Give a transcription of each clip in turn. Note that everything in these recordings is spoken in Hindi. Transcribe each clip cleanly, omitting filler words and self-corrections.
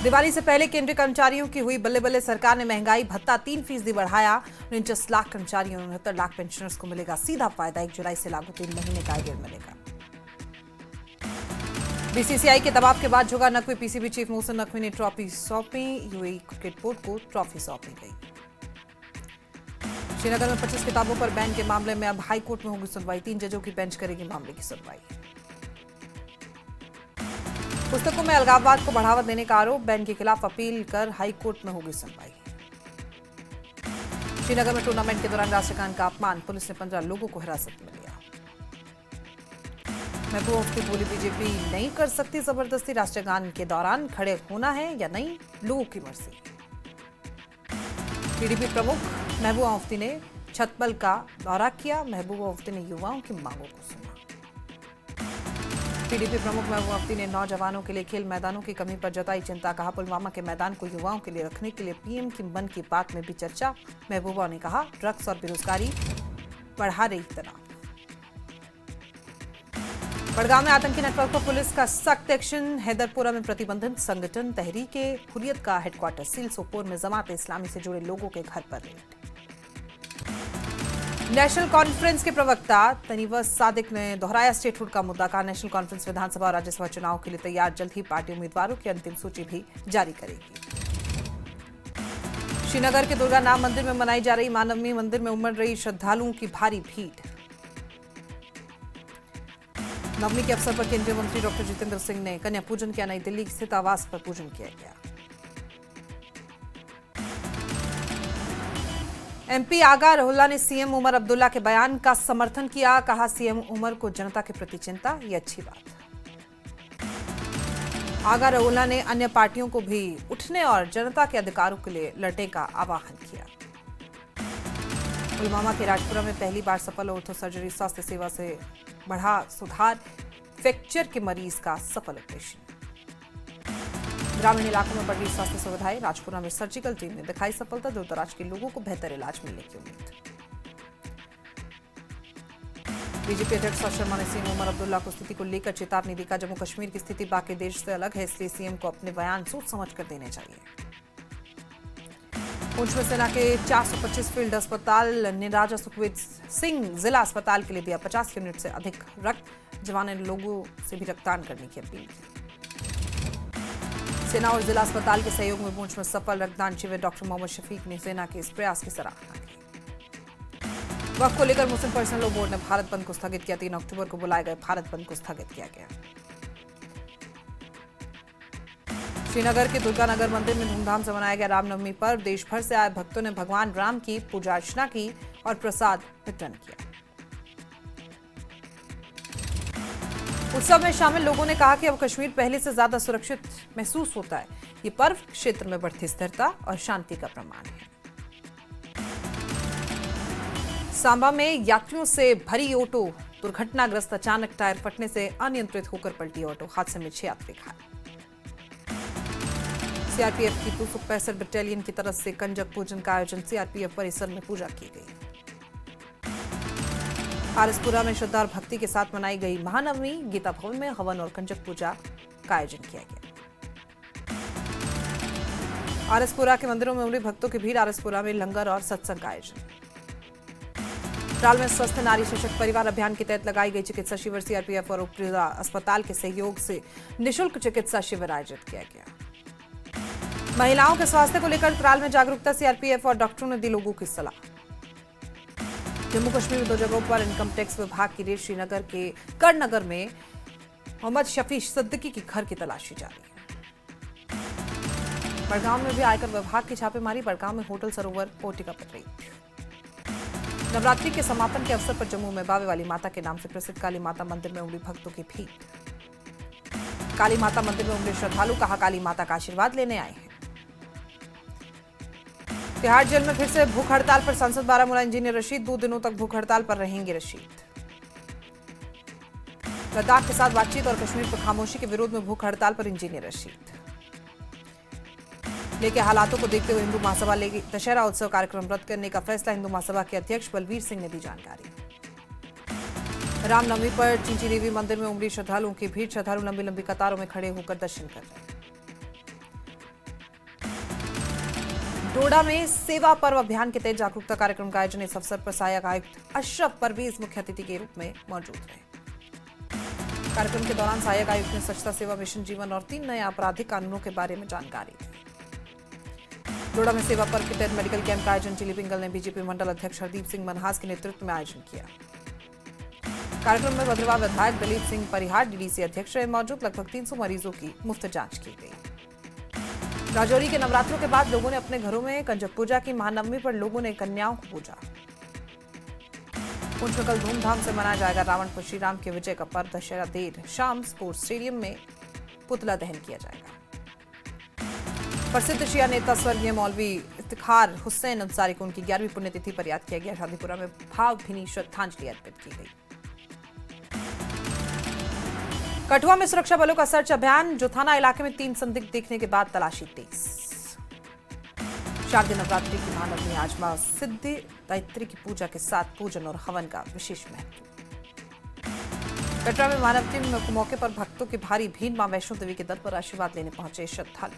दिवाली से पहले केंद्रीय कर्मचारियों की हुई बल्ले बल्ले। सरकार ने महंगाई भत्ता 3% बढ़ाया। 49 लाख कर्मचारियों 69 लाख पेंशनर्स को मिलेगा सीधा फायदा। 1 जुलाई से लागू 3 महीने का आईडियल मिलेगा। बीसीसीआई के दबाव के बाद झुका नकवी। पीसीबी चीफ मोहसिन नकवी ने ट्रॉफी सौंपी। यूएई क्रिकेट बोर्ड को ट्रॉफी सौंपी गई। श्रीनगर में 25 किताबों पर बैन के मामले में अब हाईकोर्ट में होगी सुनवाई। 3 जजों की बेंच करेगी मामले की सुनवाई। पुस्तकों में अलगाववाद को बढ़ावा देने का आरोप। बैन के खिलाफ अपील कर हाईकोर्ट में होगी सुनवाई। श्रीनगर में टूर्नामेंट के दौरान राष्ट्रगान का अपमान। पुलिस ने 15 लोगों को हिरासत में लिया। महबूबा मुफ्ती बोली, बीजेपी नहीं कर सकती जबरदस्ती। राष्ट्रगान के दौरान खड़े होना है या नहीं, लोगों की मर्जी। पीडीपी प्रमुख महबूबा मुफ्ती ने छतबल का दौरा किया। महबूबा मुफ्ती ने युवाओं की मांगों को सुना। पीडीपी प्रमुख महबूबा मुफ्ती ने नौजवानों के लिए खेल मैदानों की कमी पर जताई चिंता। कहा, पुलवामा के मैदान को युवाओं के लिए रखने के लिए पीएम की मन की बात में भी चर्चा। महबूबा ने कहा, ड्रग्स और बेरोजगारी बढ़ा रही तनाव। बड़गांव में आतंकी नेटवर्क पर पुलिस का सख्त एक्शन। हैदरपुरा में प्रतिबंधित संगठन तहरीके हुर्रियत का हेडक्वार्टर सील। सोपोर में जमात इस्लामी से जुड़े लोगों के घर पर रेड। नेशनल कॉन्फ्रेंस के प्रवक्ता तनीवर सादिक ने दोहराया स्टेटहुड का मुद्दा। कहा, नेशनल कॉन्फ्रेंस विधानसभा और राज्यसभा चुनाव के लिए तैयार। जल्द ही पार्टी उम्मीदवारों की अंतिम सूची भी जारी करेगी। श्रीनगर के दुर्गा नाम मंदिर में मनाई जा रही मानवमी। मंदिर में उमड़ रही श्रद्धालुओं की भारी भीड़। नवमी के अवसर पर केंद्रीय मंत्री डॉक्टर जितेंद्र सिंह ने कन्या पूजन किया। नई दिल्ली स्थित आवास पर पूजन किया गया। एमपी आगा रहुल्ला ने सीएम उमर अब्दुल्ला के बयान का समर्थन किया। कहा, सीएम उमर को जनता के प्रति चिंता, ये अच्छी बात। आगा रहुल्ला ने अन्य पार्टियों को भी उठने और जनता के अधिकारों के लिए लड़ने का आह्वान किया। पुलवामा के राजपुरा में पहली बार सफल ऑर्थो सर्जरी। स्वास्थ्य सेवा से बढ़ा सुधार। फ्रैक्चर के मरीज का सफल ऑपरेशन। ग्रामीण इलाकों में बढ़ रही स्वास्थ्य सुविधाएं। राजपुरा में सर्जिकल टीम ने दिखाई सफलता। दूर दराज के लोगों को बेहतर इलाज मिलने की उम्मीद। बीजेपी अध्यक्ष शर्मा ने सीएम उमर अब्दुल्ला को स्थिति को लेकर चेतावनी दी। जम्मू कश्मीर की स्थिति बाकी देश से अलग है, इसलिए सीएम को अपने बयान सोच समझ कर देने चाहिए। पुंछ में सेना के 425 फील्ड अस्पताल ने राजा सुखवीर सिंह जिला अस्पताल के लिए दिया 50 यूनिट से अधिक रक्त। जवानों ने लोगों से भी रक्तदान करने की अपील की। सेना और जिला अस्पताल के सहयोग में पुंछ में सफल रक्तदान शिविर। डॉक्टर मोहम्मद शफीक ने सेना के इस प्रयास की सराहना की। वक्त को लेकर मुस्लिम पर्सनल लॉ बोर्ड ने भारत बंद को स्थगित किया। 3 अक्टूबर को बुलाए गए भारत बंद को स्थगित किया गया। श्रीनगर के दुर्गानगर मंदिर में धूमधाम से मनाया गया रामनवमी पर्व। देश भर से आए भक्तों ने भगवान राम की पूजा अर्चना की और प्रसाद वितरण किया। उत्सव में शामिल लोगों ने कहा कि अब कश्मीर पहले से ज्यादा सुरक्षित महसूस होता है। ये पर्व क्षेत्र में बढ़ती स्थिरता और शांति का प्रमाण है। सांबा में यात्रियों से भरी ऑटो दुर्घटनाग्रस्त। अचानक टायर फटने से अनियंत्रित होकर पलटी ऑटो। हादसे में 6 यात्री घायल। सीआरपीएफ की 265 बटालियन की तरफ से कंजक पूजन का आयोजन। सीआरपीएफ परिसर में पूजा की गई। आरएसपुरा में श्रद्धा और भक्ति के साथ मनाई गई महानवमी। गीता भवन में हवन और कंजक पूजा का आयोजन किया गया। आरएसपुरा के मंदिरों में उमड़ी भक्तों की भीड़। आरएसपुरा में लंगर और सत्संग का आयोजन। ट्राल में स्वस्थ नारी सशक्त परिवार अभियान के तहत लगाई गई चिकित्सा शिविर। सीआरपीएफ और उपजिला अस्पताल के सहयोग से निःशुल्क चिकित्सा शिविर आयोजित किया गया। महिलाओं के स्वास्थ्य को लेकर त्राल में जागरूकता। सीआरपीएफ और डॉक्टरों ने दी लोगों की सलाह। जम्मू कश्मीर में 2 जगहों पर इनकम टैक्स विभाग की रेड। श्रीनगर के करनगर में मोहम्मद शफीश सिद्दीकी की घर की तलाशी जारी है। बड़गांव में भी आयकर विभाग की छापेमारी। बड़गांव में होटल सरोवर पोर्टिका पर रेड। नवरात्रि के समापन के अवसर पर जम्मू में बावे वाली माता के नाम से प्रसिद्ध काली माता मंदिर में उमड़ी भक्तों की भीड़। काली माता मंदिर में उमड़े श्रद्धालु। कहा, काली माता का आशीर्वाद लेने आए हैं। तिहाड़ जेल में फिर से भूख हड़ताल पर सांसद बारामूला इंजीनियर रशीद। 2 दिनों तक भूख हड़ताल पर रहेंगे रशीद। लद्दाख के साथ बातचीत और कश्मीर पर खामोशी के विरोध में भूख हड़ताल पर इंजीनियर रशीद। लेके हालातों को देखते हुए हिंदू महासभा लेगी दशहरा उत्सव कार्यक्रम रद्द करने का फैसला। हिंदू महासभा के अध्यक्ष बलवीर सिंह ने दी जानकारी। रामनवमी पर चिंची देवी मंदिर में उमड़ी श्रद्धालुओं की भीड़। श्रद्धालु लंबी लंबी कतारों में खड़े होकर दर्शन कर रहे हैं। डोडा में सेवा पर्व अभियान के तहत जागरूकता कार्यक्रम का आयोजन। इस अवसर पर सहायक आयुक्त अशरफ परवेज मुख्य अतिथि के रूप में मौजूद रहे। कार्यक्रम के दौरान सहायक आयुक्त ने स्वच्छता सेवा मिशन जीवन और 3 नए आपराधिक कानूनों के बारे में जानकारी दी। डोडा में सेवा पर्व के तहत मेडिकल कैंप का आयोजन चिली पिंगल ने बीजेपी मंडल अध्यक्ष हरदीप सिंह मनहास के नेतृत्व में आयोजन किया। कार्यक्रम में भद्रवाह विधायक दलीप सिंह परिहार डीडीसी अध्यक्ष रहे मौजूद। लगभग 300 मरीजों की मुफ्त जांच की गई। राजौरी के नवरात्रों के बाद लोगों ने अपने घरों में कंजक पूजा की। महानवमी पर लोगों ने कन्याओं को पूजा। पुंछ में कल धूमधाम से मनाया जाएगा रावण पर श्री राम के विजय का पर्व। दशहरा देर शाम स्पोर्ट्स स्टेडियम में पुतला दहन किया जाएगा। प्रसिद्ध शिया नेता स्वर्गीय मौलवी इफ्तिखार हुसैन अंसारी को उनकी 11वीं पुण्यतिथि पर याद किया गया। शादीपुरा में भावभीनी श्रद्धांजलि अर्पित की गई। कठुआ में सुरक्षा बलों का सर्च अभियान। जोथाना इलाके में 3 संदिग्ध दिखने के बाद तलाशी तेज। शारदीय नवरात्रि की महानवमी आज मां सिद्धि दायित्री की पूजा के साथ पूजन और हवन का विशेष महत्व। कटरा में महानवमी के मौके पर भक्तों की भारी भीड़। मां वैष्णो देवी के दर पर आशीर्वाद लेने पहुंचे श्रद्धालु।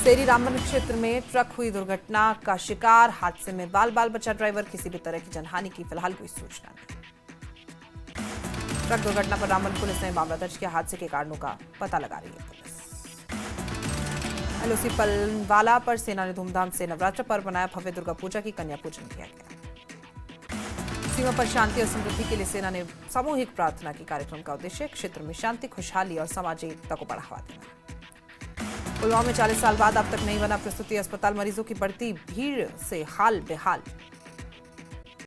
सेरी रामबन क्षेत्र में ट्रक हुई दुर्घटना का शिकार। हादसे में बाल बचा ड्राइवर। किसी भी तरह की जनहानि की फिलहाल कोई सूचना नहीं। ट्रक दुर्घटना पर रामबन पुलिस ने मामला दर्ज किया। हादसे के कारणों का पता लगा रही है पुलिस। एलओसी पलवाला पर सेना ने धूमधाम से नवरात्र पर्व मनाया। भव्य दुर्गा पूजा की कन्या पूजन किया गया। सीमा पर शांति और समृद्धि के लिए सेना ने सामूहिक प्रार्थना की। कार्यक्रम का उद्देश्य क्षेत्र में शांति, खुशहाली और सामाजिक एकता को बढ़ावा देना। पुलवामा में 40 साल बाद अब तक नहीं बना प्रसूति अस्पताल। मरीजों की बढ़ती भीड़ से हाल बेहाल।